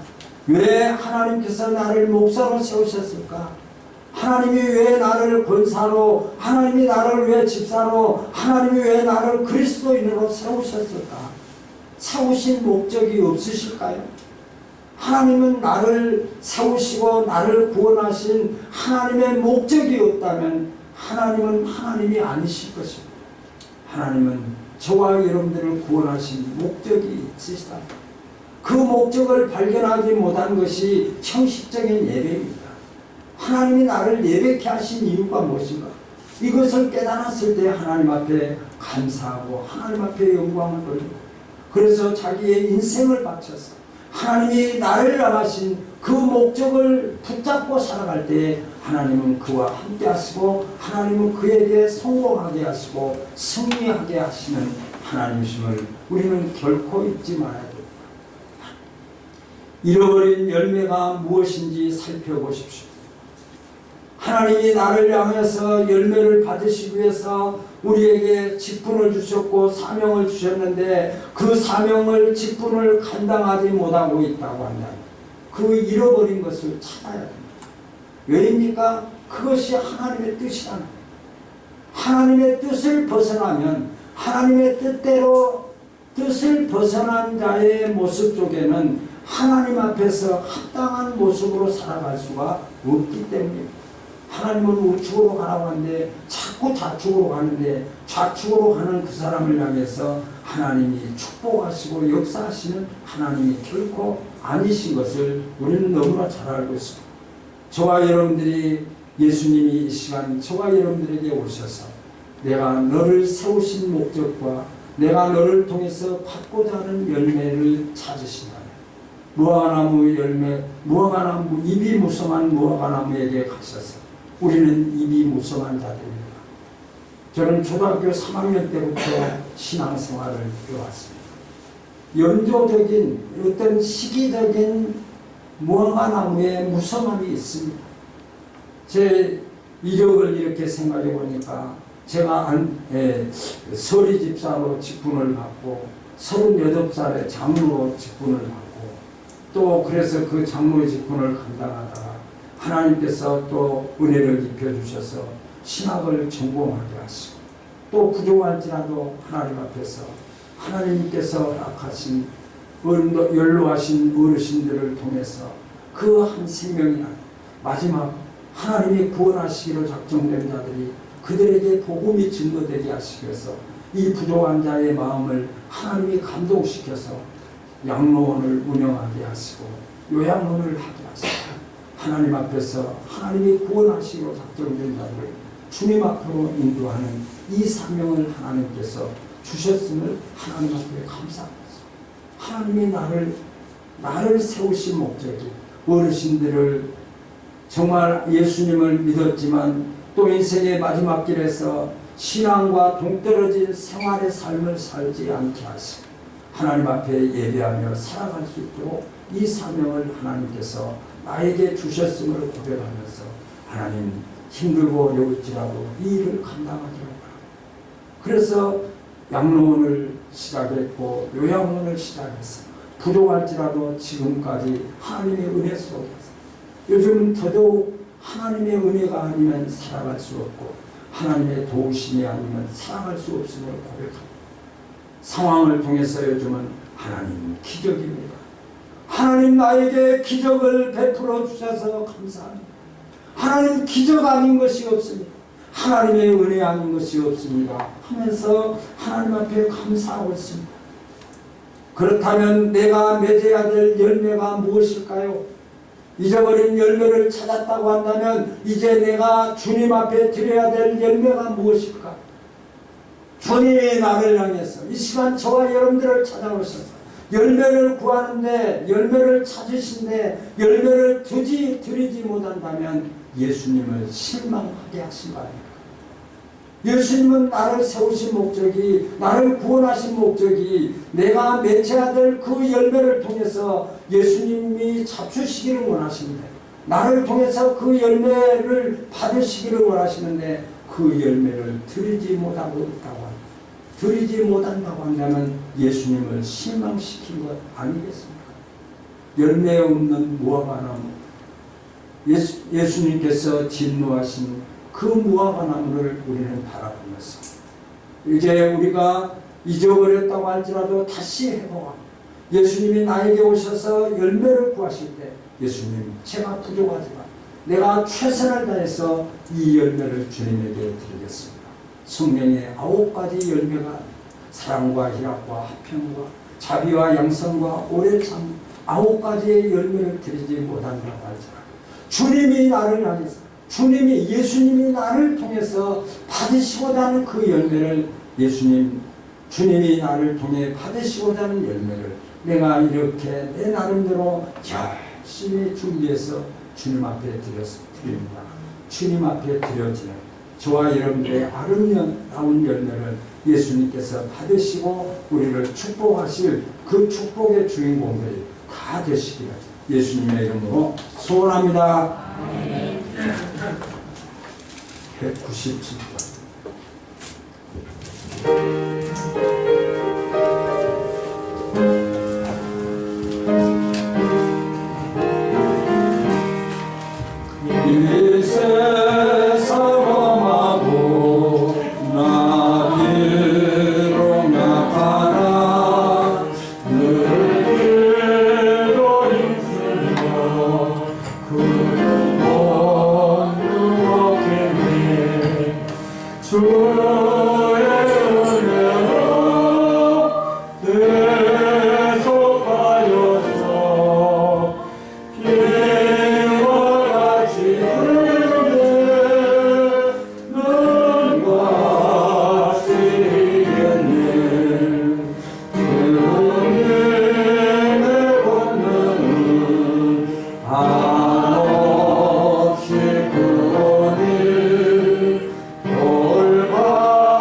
왜 하나님께서 나를 목사로 세우셨을까? 하나님이 왜 나를 권사로, 하나님이 나를 왜 집사로, 하나님이 왜 나를 그리스도인으로 세우셨을까? 세우신 목적이 없으실까요? 하나님은 나를 세우시고 나를 구원하신 하나님의 목적이 없다면 하나님은 하나님이 아니실 것입니다. 하나님은 저와 여러분들을 구원하신 목적이 있으시다. 그 목적을 발견하지 못한 것이 형식적인 예배입니다. 하나님이 나를 예배케 하신 이유가 무엇인가? 이것을 깨달았을 때 하나님 앞에 감사하고 하나님 앞에 영광을 돌리고 그래서 자기의 인생을 바쳐서 하나님이 나를 향하신 그 목적을 붙잡고 살아갈 때 하나님은 그와 함께 하시고 하나님은 그에게 성공하게 하시고 승리하게 하시는 하나님이심을 우리는 결코 잊지 말아야 됩니다. 잃어버린 열매가 무엇인지 살펴보십시오. 하나님이 나를 향해서 열매를 받으시기 위해서 우리에게 직분을 주셨고 사명을 주셨는데 그 사명을 직분을 감당하지 못하고 있다고 한다면 그 잃어버린 것을 찾아야 됩니다. 왜입니까? 그것이 하나님의 뜻이라는 거예요. 하나님의 뜻을 벗어나면 하나님의 뜻대로 뜻을 벗어난 자의 모습 속에는 하나님 앞에서 합당한 모습으로 살아갈 수가 없기 때문입니다. 하나님은 우측으로 가라고 하는데 자꾸 좌측으로 가는데 좌측으로 가는 그 사람을 향해서 하나님이 축복하시고 역사하시는 하나님이 결코 아니신 것을 우리는 너무나 잘 알고 있습니다. 저와 여러분들이 예수님이 이 시간 저와 여러분들에게 오셔서 내가 너를 세우신 목적과 내가 너를 통해서 받고자 하는 열매를 찾으신다면 무화과나무 열매, 무화과나무 입이 무성한 무화과나무에게 가셔서 우리는 입이 무성한 자들입니다. 저는 초등학교 3학년 때부터 신앙생활을 해왔습니다. 연조적인 어떤 시기적인 무화과나무에 무성함이 있습니다. 제 이력을 이렇게 생각해 보니까 제가 서리 집사로 직분을 받고 38살에 장로로 직분을 받고 또 그래서 그 장로의 직분을 감당하다가 하나님께서 또 은혜를 입혀주셔서 신학을 전공하게 하시고 또 부족할지라도 하나님 앞에서 하나님께서 허락하신 연로하신 어르신들을 통해서 그 한 생명이나 마지막 하나님이 구원하시기로 작정된 자들이 그들에게 복음이 증거되게 하시기 위해서 이 부족한 자의 마음을 하나님이 감동시켜서 양로원을 운영하게 하시고 요양원을 하게 하시고 하나님 앞에서 하나님이 구원하시기로 작정된 자들을 주님 앞으로 인도하는 이 사명을 하나님께서 주셨음을 하나님 앞에 감사합니다. 하나님이 나를 세우신 목적이 어르신들을 정말 예수님을 믿었지만 또 인생의 마지막 길에서 신앙과 동떨어진 생활의 삶을 살지 않게 하시고 하나님 앞에 예배하며 살아갈 수 있도록 이 사명을 하나님께서 나에게 주셨음을 고백하면서 하나님 힘들고 어려울지라도 이 일을 감당하기를 바랍니다. 그래서 양로원을 시작했고 요양원을 시작했어. 부족할지라도 지금까지 하나님의 은혜 속에서 요즘은 더더욱 하나님의 은혜가 아니면 살아갈 수 없고 하나님의 도우심이 아니면 살아갈 수 없음을 고백합니다. 상황을 통해서 요즘은 하나님 기적입니다. 하나님 나에게 기적을 베풀어 주셔서 감사합니다. 하나님 기적 아닌 것이 없습니다. 하나님의 은혜 아닌 것이 없습니다 하면서 하나님 앞에 감사하고 있습니다. 그렇다면 내가 맺어야 될 열매가 무엇일까요? 잊어버린 열매를 찾았다고 한다면 이제 내가 주님 앞에 드려야 될 열매가 무엇일까? 주님이 나를 향해서 이 시간 저와 여러분들을 찾아오셔서 열매를 구하는데 열매를 찾으신데 열매를 드리지 못한다면 예수님을 실망하게 하신 거 아닙니까? 예수님은 나를 세우신 목적이 나를 구원하신 목적이 내가 맺어야 될 그 열매를 통해서 예수님이 잡수시기를 원하십니다. 나를 통해서 그 열매를 받으시기를 원하시는데 그 열매를 드리지 못하고 있다고 합니다. 드리지 못한다고 한다면 예수님을 실망시킨 것 아니겠습니까? 열매 없는 무화과나무 예수님께서 진노하신 그 무화과나무를 우리는 바라보면서 이제 우리가 잊어버렸다고 할지라도 다시 회복하고 예수님이 나에게 오셔서 열매를 구하실 때 예수님 제가 부족하지만 내가 최선을 다해서 이 열매를 주님에게 드리겠습니다. 성령의 9가지 열매가 사랑과 희락과 화평과 자비와 양성과 오래 참 9가지의 열매를 드리지 못한다고 할지라도 주님이 나를 향해서 예수님이 나를 통해서 받으시고자 하는 그 열매를 주님이 나를 통해 받으시고자 하는 열매를 내가 이렇게 내 나름대로 열심히 준비해서 주님 앞에 드립니다. 주님 앞에 드려지는 저와 여러분들의 아름다운 열매를 예수님께서 받으시고 우리를 축복하실 그 축복의 주인공들이 다 되시기를 예수님의 이름으로 소원합니다. 197번 이 세상 험하고 나비로 나가라 늘 길로 힘쓰며 주의 은혜로 대속하여서 피와 같이 흘게 눈과 시겠네 주님의 권능은 한없이 크오니 올바른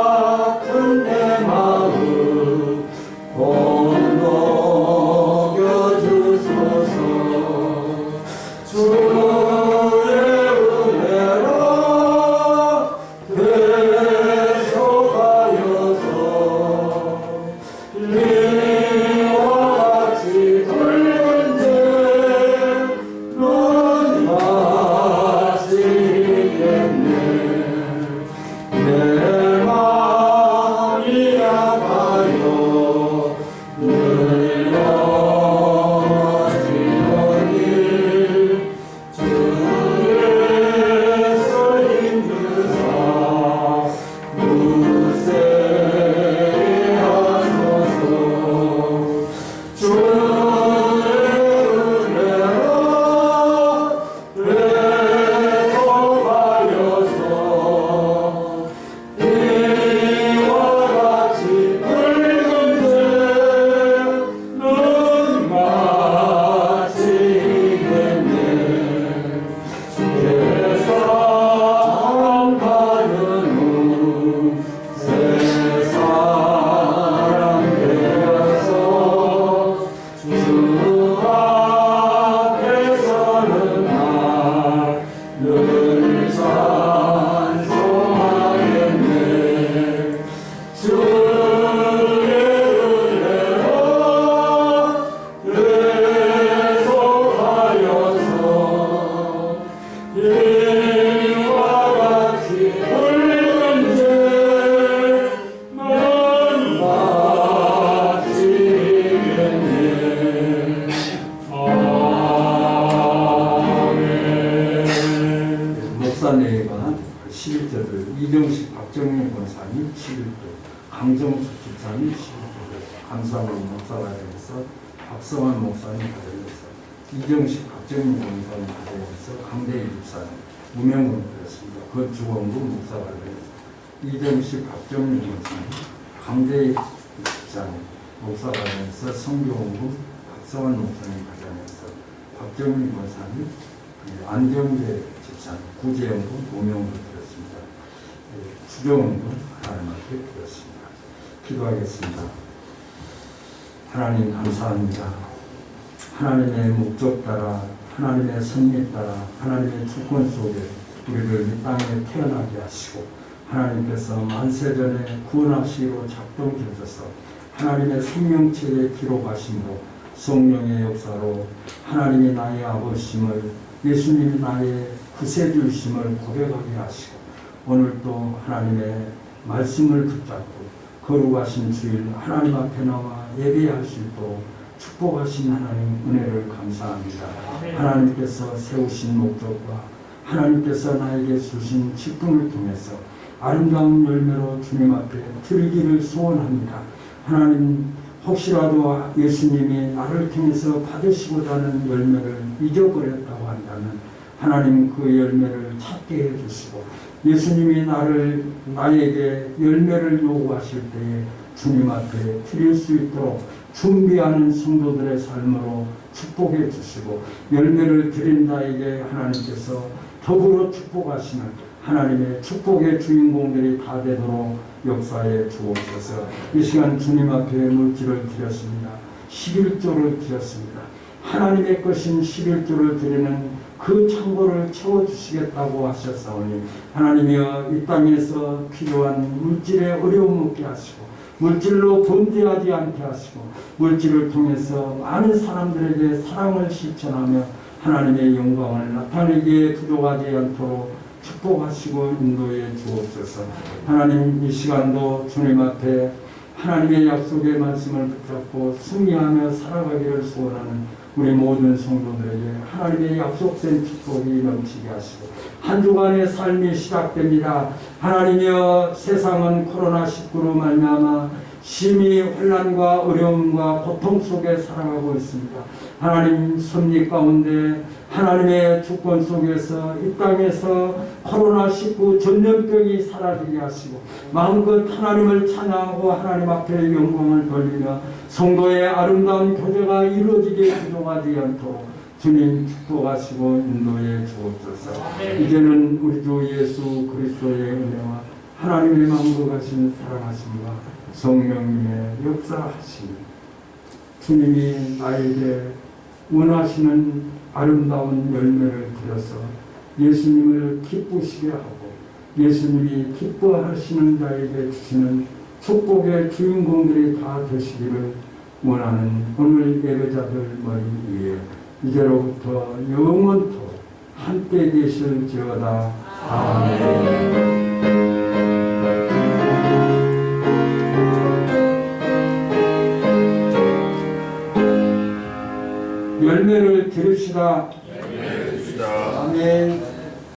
목사내가 11조들, 이정식 박정민 권사님 11조, 강정숙 집사님 11조, 감사원 목사가 되어서 박성환 목사님 가정에서, 이정식 박정민 권사님 가정에서 강대희 집사님, 무명으로 되었습니다. 건축원금 목사가 되어서 이정식 박정민 권사님, 강대희 집사님, 목사가 되어서 성교원금 박성환 목사님 가정에서 박정민 권사님, 안정재 집사님, 구제원금 무명으로 되었습니다. 주정원금 하나님께 드렸습니다. 기도하겠습니다. 하나님 감사합니다. 하나님의 목적 따라, 하나님의 섭리 따라, 하나님의 주권 속에 우리를 이 땅에 태어나게 하시고 하나님께서 만세전에 구원하시기로 작동되셔서 하나님의 생명체에 기록하심으로 성령의 역사로 하나님이 나의 아버심을, 예수님이 나의 구세주심을 고백하게 하시고 오늘도 하나님의 말씀을 붙잡고 거룩하신 주일 하나님 앞에 나와 예배할 수 있도록 축복하신 하나님 은혜를 감사합니다. 하나님께서 세우신 목적과 하나님께서 나에게 주신 직분을 통해서 아름다운 열매로 주님 앞에 드리기를 소원합니다. 하나님, 혹시라도 예수님이 나를 통해서 받으시고자 하는 열매를 잊어버렸다고 한다면 하나님 그 열매를 찾게 해주시고 예수님이 나에게 열매를 요구하실 때에 주님 앞에 드릴 수 있도록 준비하는 성도들의 삶으로 축복해 주시고 열매를 드린 자에게 하나님께서 더불어 축복하시는 하나님의 축복의 주인공들이 다 되도록 역사에 주옵소서. 이 시간 주님 앞에 물질을 드렸습니다. 11조를 드렸습니다. 하나님의 것인 11조를 드리는 그 창고를 채워주시겠다고 하셨사오니 하나님이여 이 땅에서 필요한 물질의 어려움 없게 하시고 물질로 범죄하지 않게 하시고 물질을 통해서 많은 사람들에게 사랑을 실천하며 하나님의 영광을 나타내기에 부족하지 않도록 축복하시고 인도해 주옵소서. 하나님 이 시간도 주님 앞에 하나님의 약속의 말씀을 붙잡고 승리하며 살아가기를 소원하는 우리 모든 성도들에게 하나님의 약속된 축복이 넘치게 하시고 한 주간의 삶이 시작됩니다. 하나님이여 세상은 코로나19로 말미암아 심히 혼란과 어려움과 고통 속에 살아가고 있습니다. 하나님 섭리 가운데 하나님의 주권 속에서 이 땅에서 코로나19 전염병이 사라지게 하시고 마음껏 하나님을 찬양하고 하나님 앞에 영광을 돌리며 성도의 아름다운 교제가 이루어지게 부족하지 않도록 주님 축복하시고 인도해 주옵소서. 이제는 우리 주 예수 그리스도의 은혜와 하나님의 마음과 같은 사랑하심과 성령님의 역사하심, 주님이 나에게 원하시는 아름다운 열매를 드려서 예수님을 기쁘시게 하고 예수님이 기뻐하시는 자에게 주시는 축복의 주인공들이 다 되시기를 원하는 오늘 예배자들 머리 위에 이제로부터 영원토록 함께 계실지어다. 아멘. 열매를 드립시다.